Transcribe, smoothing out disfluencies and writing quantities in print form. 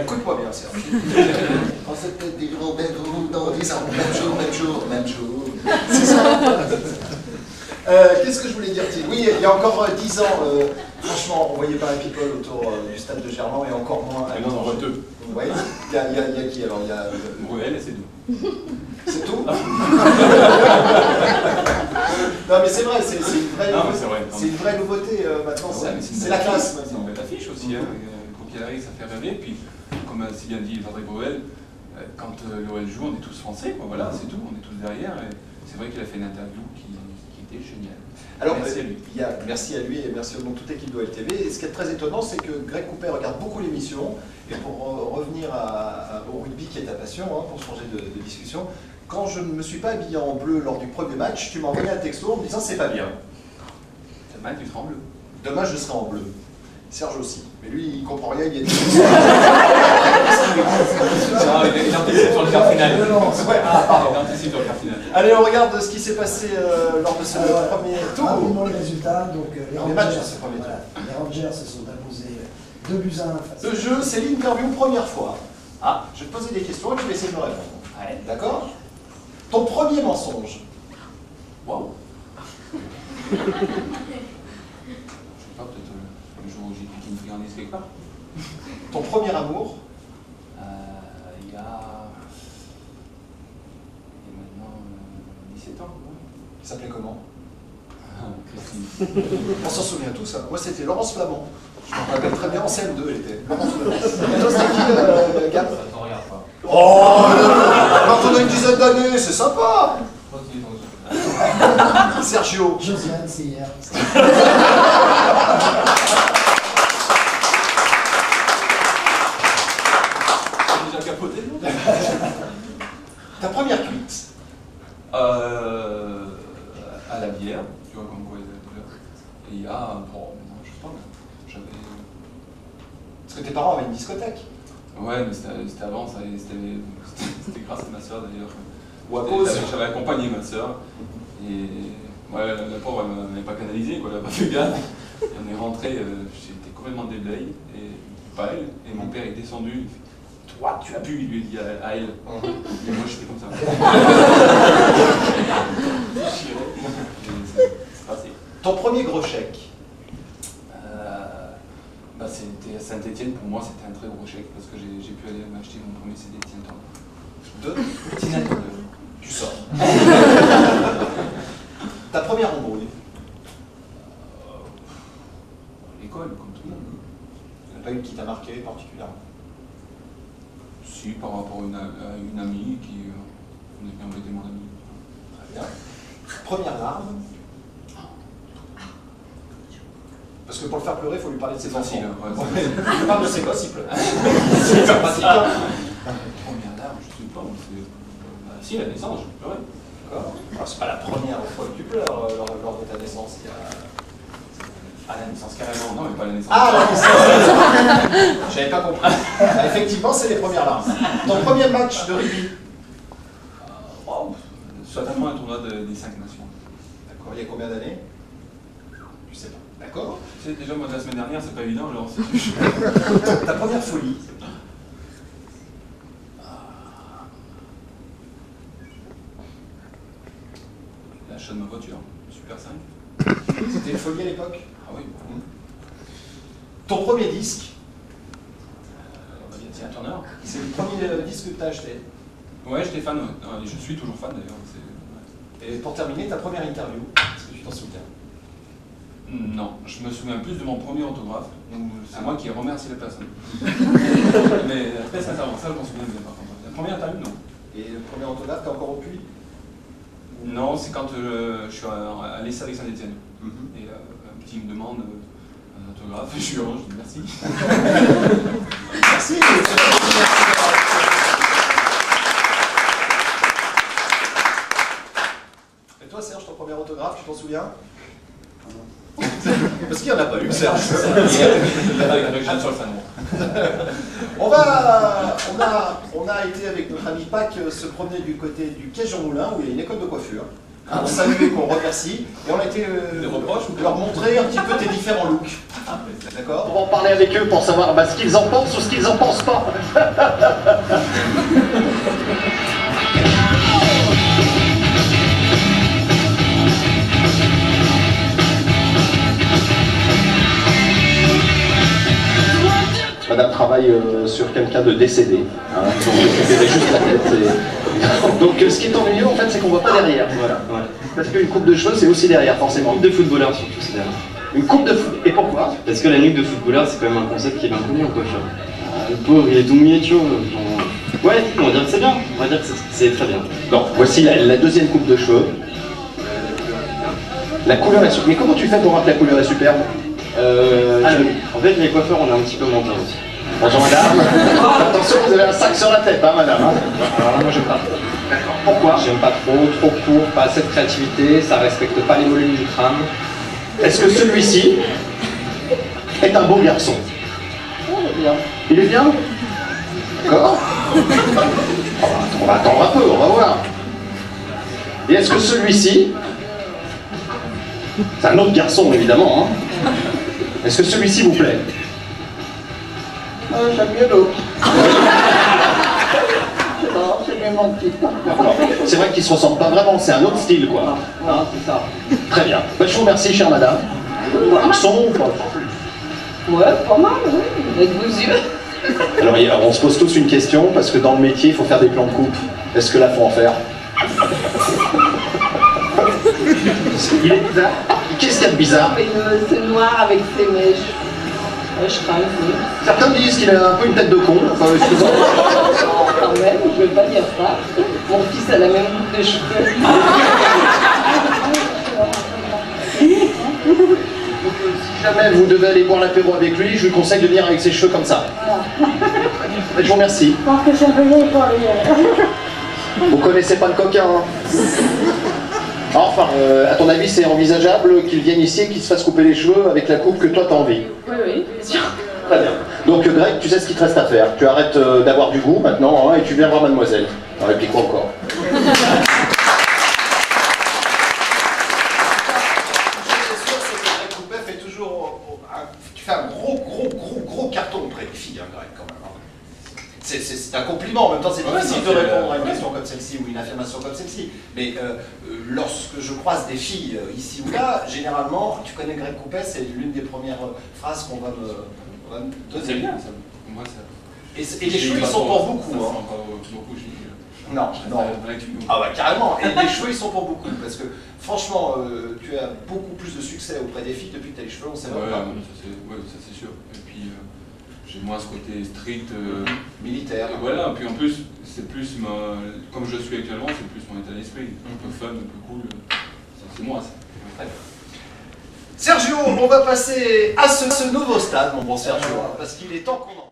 Écoute-moi bien, Serge. On se fait des gros bedrooms dans 10 ans. Même jour. C'est ça. Qu'est-ce que je voulais dire? Oui, il y a encore 10 ans, franchement, on ne voyait pas un people autour du stade de Gerland et encore moins. Mais non, on en voit deux. Oui, il y a qui alors? Il y a Bruel et c'est tout. C'est tout? Non mais c'est vrai, c'est une vraie nouveauté maintenant, c'est la classe. C'est une belle affiche aussi, hein. Quoi qu'il arrive, ça fait rêver. Puis, comme a si bien dit Patrick Bruel, quand l'OL joue, on est tous français, quoi. Voilà, c'est tout, on est tous derrière. Et c'est vrai qu'il a fait une interview qui était géniale. Alors, merci à lui. Merci à lui et merci au nom de toute l'équipe d'OL TV. Et ce qui est très étonnant, c'est que Greg Coupet regarde beaucoup l'émission. Et pour revenir au rugby qui est ta passion, hein, pour changer de discussion, quand je ne me suis pas habillé en bleu lors du premier match, tu m'as envoyé un texto en me disant c'est pas bien. Demain, tu seras en bleu. Demain, je serai en bleu. Serge aussi. Mais lui, il comprend rien, il y a des... Il anticipe sur le quart final. Il anticipe sur le quart final. Allez, on regarde ce qui s'est passé lors de ce premier tour. Rapidement les résultats. Donc, les Rangers se sont imposés 2-1 face. Le jeu, c'est l'interview première fois. Ah, je vais te poser des questions et tu vas essayer de me répondre. Ouais. D'accord? Ton premier mensonge. Waouh. Je sais pas, peut-être le jour où j'ai piqué une friandise quelque part. Ton premier amour. Il y a maintenant 17 ans. Ouais. Il s'appelait comment? Christine. On s'en souvient tous. Hein. Moi, c'était Laurence Flamand. Je me rappelle très bien, en CM2, elle était. Laurence Flamand. Et toi, c'était qui, Gab? Ça t'en regarde pas. Oh, quand on a une dizaine d'années, c'est sympa. Sergio. Josiane, c'est hier. Déjà capoté. Ta première cuite. À la bière, tu vois comme quoi il y a de la couleur. Et il y a, bon, maintenant je sais pas, j'avais... Parce que tes parents avaient une discothèque. Ouais, mais c'était avant, c'était grâce à ma soeur d'ailleurs. Ou à cause. J'avais accompagné ma soeur. Et ouais, la pauvre, elle m'avait pas canalisé, quoi, elle n'a pas fait gaffe. Et on est rentré, j'étais complètement déblayé, et pas elle. Et mon père est descendu, il fait, toi, tu as bu, il lui a dit à elle. Et moi, j'étais comme ça. C'est passé. Ton premier gros chèque. C'était à Saint-Etienne, pour moi, c'était un très gros chèque, parce que j'ai pu aller m'acheter mon premier CD de Tina Turner. Tina Turner. Tu sors. Ta première embrouille. L'école, comme tout le monde. Il n'y en a pas une qui t'a marqué particulièrement? Si, par rapport à une amie qui on est bien embêté mon amie. Très bien. Première larme. Parce que pour le faire pleurer, il faut lui parler de ses enfants. Facile, ouais, il parle de ses gosses, il pleure. C'est sympathique. Première larme, je sais pas. Si, la naissance, je pleurais. D'accord. C'est pas la première fois que tu pleures lors de ta naissance. Ah, la naissance, carrément. Non, mais pas la naissance. Ah, la naissance. J'avais pas compris. Effectivement, c'est les premières larmes. Ton premier match de rugby. Wow. Certainement un tournoi des 5 nations. D'accord. Il y a combien d'années? Je sais pas. D'accord. Tu sais, déjà, moi, la semaine dernière, c'est pas évident, alors c'est... Ta première folie. L'achat de ma voiture, Super 5. C'était une folie à l'époque? Ah oui. Ton premier disque. C'est un tourneur. C'est le premier disque que tu as acheté. Ouais, j'étais fan, ouais. Je suis toujours fan d'ailleurs. Ouais. Et pour terminer, ta première interview, est-ce que tu t'en souviens? Non, je me souviens plus de mon premier autographe, où c'est moi qui ai remercié la personne. Mais très sincèrement, ça je m'en souviens bien par contre. La première interview, non. Et le premier autographe, t'es encore au puits? Non, c'est quand je suis à l'essai avec Saint-Etienne. Et un petit me demande un autographe, je lui rends, je dis merci. Merci. Et toi Serge, ton premier autographe, tu t'en souviens? Parce qu'il n'y en a pas eu, Serge. Sur le fan. On a été avec notre ami Pac se promener du côté du quai Jean Moulin où il y a une école de coiffure. On salue et qu'on remercie. Et on a été leur montrer un petit peu tes différents looks. D'accord. On va en parler avec eux pour savoir ce qu'ils en pensent ou ce qu'ils en pensent pas. Madame travaille sur quelqu'un de décédé. Hein, donc récupérer juste la tête. Donc ce qui est ennuyeux en fait, c'est qu'on voit pas derrière. Voilà. Ouais. Parce qu'une coupe de cheveux, c'est aussi derrière, forcément. Une coupe de footballeur surtout, c'est derrière. Une coupe de foot. Et pourquoi? Parce que la nuque de footballeur, c'est quand même un concept qui est bien connu en coiffure. Le pauvre, il est tout mouillé, tu vois. Ouais, on va dire que c'est bien. On va dire que c'est très bien. Donc, voici la deuxième coupe de cheveux. La couleur est superbe. Mais comment tu fais pour voir que la couleur est superbe? En fait, les coiffeurs, on est un petit peu menteurs aussi. Bonjour madame. Attention, vous avez un sac sur la tête, hein, madame. Hein. Alors là, moi, j'aime pas. D'accord. Pourquoi? J'aime pas trop court, pas assez de créativité, ça respecte pas les mollets du crâne. Est-ce que celui-ci est un beau garçon? Il est bien. Il est bien? D'accord. On va attendre un peu, on va voir. Et est-ce que celui-ci... C'est un autre garçon, évidemment. Hein. Est-ce que celui-ci vous plaît? J'aime mieux l'autre. Non, c'est bien mon petit. C'est vrai qu'ils se ressemblent pas vraiment, c'est un autre style, quoi. Hein, c'est ça. Très bien. Bah, je vous remercie, chère madame. Ils sont pas. Ouais, pas mal, oui. Avec vos yeux. Alors, on se pose tous une question, parce que dans le métier, il faut faire des plans de coupe. Est-ce que là, faut en faire? Il est bizarre. Qu'est-ce qu'il y a de bizarre? C'est noir avec ses mèches. Je crains un peu. Certains disent qu'il a un peu une tête de con. Enfin, excusez-moi. Quand même, je ne vais pas dire ça. Mon fils a la même coupe de cheveux. Si jamais vous devez aller boire l'apéro avec lui, je lui conseille de venir avec ses cheveux comme ça. Je vous remercie. Je pense que c'est un peu vieille pour lui. Vous connaissez pas le coquin, hein? Enfin, à ton avis, c'est envisageable qu'il vienne ici et qu'il se fasse couper les cheveux avec la coupe que toi t'as envie? Oui, oui, bien sûr. Très bien. Donc Greg, tu sais ce qu'il te reste à faire. Tu arrêtes d'avoir du goût maintenant, hein, et tu viens voir mademoiselle. On réplique quoi encore? Tu fais un gros carton auprès des filles, hein, Greg, quand même. Hein. C'est un compliment, en même temps c'est difficile de répondre à une question comme celle-ci ou une affirmation comme celle-ci. Mais lorsque je croise des filles ici ou là, généralement, tu connais Greg Coupet, c'est l'une des premières phrases qu'on va me donner. C'est bien, ça. Moi, ça. Et les cheveux, ils sont pour beaucoup. Ça, Hein. pas beaucoup, non. Ah bah carrément, et les cheveux ils sont pour beaucoup, parce que franchement, tu as beaucoup plus de succès auprès des filles depuis que tu as les cheveux, on sait pas. Ça c'est sûr. Et puis j'ai moins ce côté strict. Militaire. Voilà, puis en plus, c'est plus, comme je suis actuellement, c'est plus mon état d'esprit. Un peu fun, un peu cool. C'est moi ça. Très bien. Sergio, on va passer à ce nouveau stade, mon bon Sergio, hein, parce qu'il est temps qu'on en